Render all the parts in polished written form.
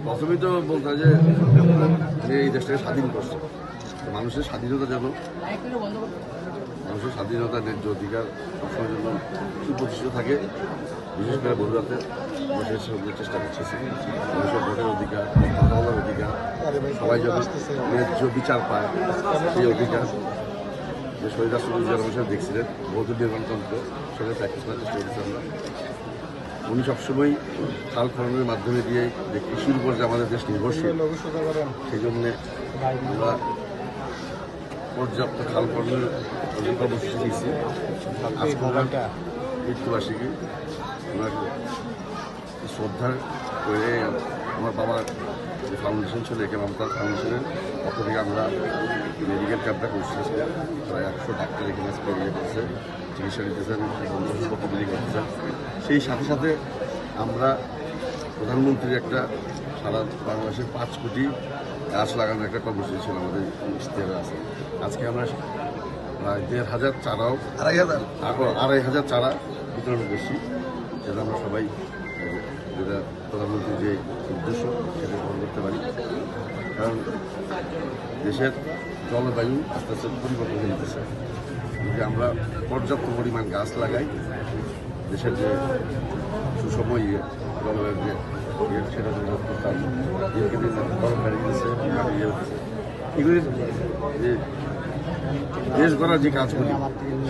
প্রথমেই তো বলতে হয় যে এই দেশটাকে স্বাধীন করছে, মানুষের স্বাধীনতা যেন, মানুষের স্বাধীনতা ন্যায্য অধিকার সবসময়ের জন্য সুপ্রতিষ্ঠিত থাকে। বিশেষ করে ভোটারতে বসে চেষ্টা করতেছে মানুষের ভোটের অধিকার, কথা বলার অধিকার, সবাই যেন ন্যায্য বিচার পায় সেই অধিকার। যে শহীদ রাষ্ট্রপতি জিয়া রহমান সাহেব দেখছিলেন বহুদলীয় গণতন্ত্র সেটা প্র্যাকটিস করার চেষ্টা করেছি আমরা। উনি সবসময় খাল খননের মাধ্যমে দিয়ে যে কৃষির উপর যে আমাদের দেশ নির্ভরশীল, সেই জন্যে আমরা পর্যাপ্ত খাল খননের কর্মসূচি দিয়েছি। আজকে মৃত্যুবার্ষিকী ওনার শ্রদ্ধা করে আমার বাবার যে ফাউন্ডেশন ছিল একে মমতাজ ফাউন্ডেশনের পক্ষ থেকে আমরা মেডিকেল ক্যাম্পটা করছি। প্রায় 100 ডাক্তার এখানে ইয়ে করছে, চিকিৎসা নিতেছেন এবং ওষুধপত্র বিলি করতেছেন। সেই সাথে সাথে আমরা প্রধানমন্ত্রীর একটা সারা বাংলাদেশের 5 কোটি গাছ লাগানোর একটা কর্মসূচি ছিল আমাদের ইশতেহারে আছে। আজকে আমরা প্রায় 1,500 চারাও 2,500 চারা বিতরণ করছি, যেটা আমরা সবাই যেটা প্রধানমন্ত্রীর যে উদ্দেশ্য সেটা গ্রহণ করতে পারি। কারণ দেশের জলবায়ু আস্তে আস্তে পরিবর্তন হয়ে যেতেছে। যদি আমরা পর্যাপ্ত পরিমাণ গাছ লাগাই, দেশের যে সুসময় জলবায়ুর যে সেটা করতাম, দিনকে দিন গরম বেড়ে গেছে, এগুলির যে দেশ গড়ার যে কাজগুলি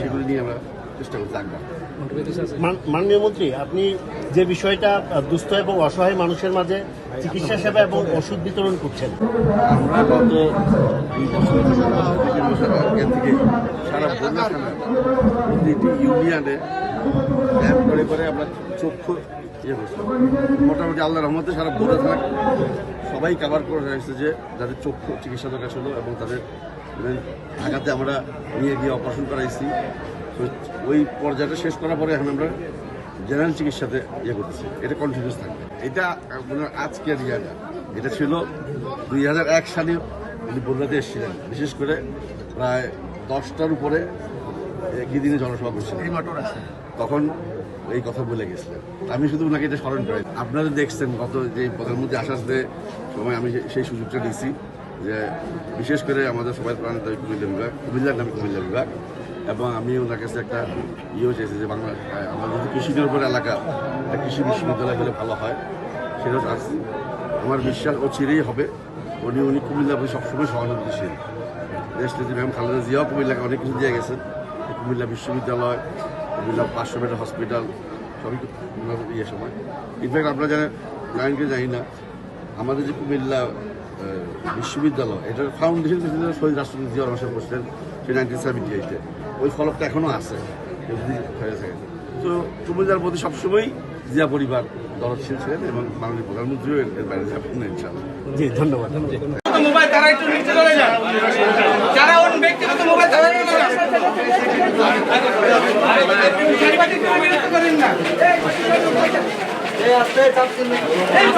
সেগুলি নিয়ে আমরা চেষ্টা করতে থাকবো। মাননীয় মন্ত্রী, আপনি যে বিষয়টা দুস্থ এবং অসহায় মানুষের মাঝে চিকিৎসা সেবা এবং ওষুধ বিতরণ করছেন, আমরা গত 2 বছর থেকে সারা বন্যা থানায় প্রতিটি ইউনিয়নে ক্যাম্প করে আমরা চক্ষু ইয়ে করছি। মোটামুটি আল্লাহ রহমতে সারা বন্যা থানা সবাই কাভার করে রয়েছে যে যাদের চক্ষু চিকিৎসা দরকার ছিল এবং তাদের ঢাকাতে আমরা নিয়ে গিয়ে অপারেশন করাইছি। ওই পর্যায়টা শেষ করার পরে এখন আমরা জেনারেল চিকিৎসাতে ইয়ে করতেছি। এটা কন্টিনিউস থাকবে। এটা আজকের ইয়াটা এটা ছিল 2001 সালে উনি বন্যাতে এসেছিলেন, বিশেষ করে প্রায় 10টার উপরে একই দিনে জনসভা করছিলেন। তখন এই কথা বলে গেছিলেন। আমি শুধু ওনাকে এটা স্মরণ করি। আপনারা দেখছেন গত যে প্রধানমন্ত্রী আসার সময় আমি সেই সুযোগটা নিয়েছি যে বিশেষ করে আমাদের সবাই প্রাণিত কুমিল্লা বিভাগ, কুমিল্লার নামে কুমিল্লা বিভাগ, এবং আমি ওনার কাছে একটা ইয়েও চেয়েছি যে বাংলা আমাদের যদি কৃষি নির্ভর এলাকা একটা কৃষি বিশ্ববিদ্যালয় হলে ভালো হয়। সেটাও আসছি। আমার বিশ্বাস ও চিরেই হবে। উনি কুমিল্লা সবসময় সহানুভূতিশীল। দেশ নেত্রী ম্যাম খালেদা জিয়াও কুমিল্লাকে অনেক কিছু দিয়ে গেছেন। কুমিল্লা বিশ্ববিদ্যালয়, কুমিল্লা 500 বেডের হসপিটাল সবই ইয়ে সময়। ইনফ্যাক্ট আপনারা জানেন কি জানি না, আমাদের যে কুমিল্লা বিশ্ববিদ্যালয় এটার ফাউন্ডেশন শহীদ রাষ্ট্রপতি জিয়া রহমান সাহেব বসলেন সেই 1978-এ। ওই ফলকটা এখনও আছে হয়ে থাকে। তো কুমিল্লার প্রতি সবসময় জিয়া পরিবার দরদশীল ছিলেন এবং মাননীয় প্রধানমন্ত্রীও এর বাইরে যাবেন না ইনশাআল্লাহ। জি, ধন্যবাদ। মোবাইল তারা একটু নিচে চলে যান, যারা ওর ব্যক্তিগত মোবাইল তারা নিচে যান। এই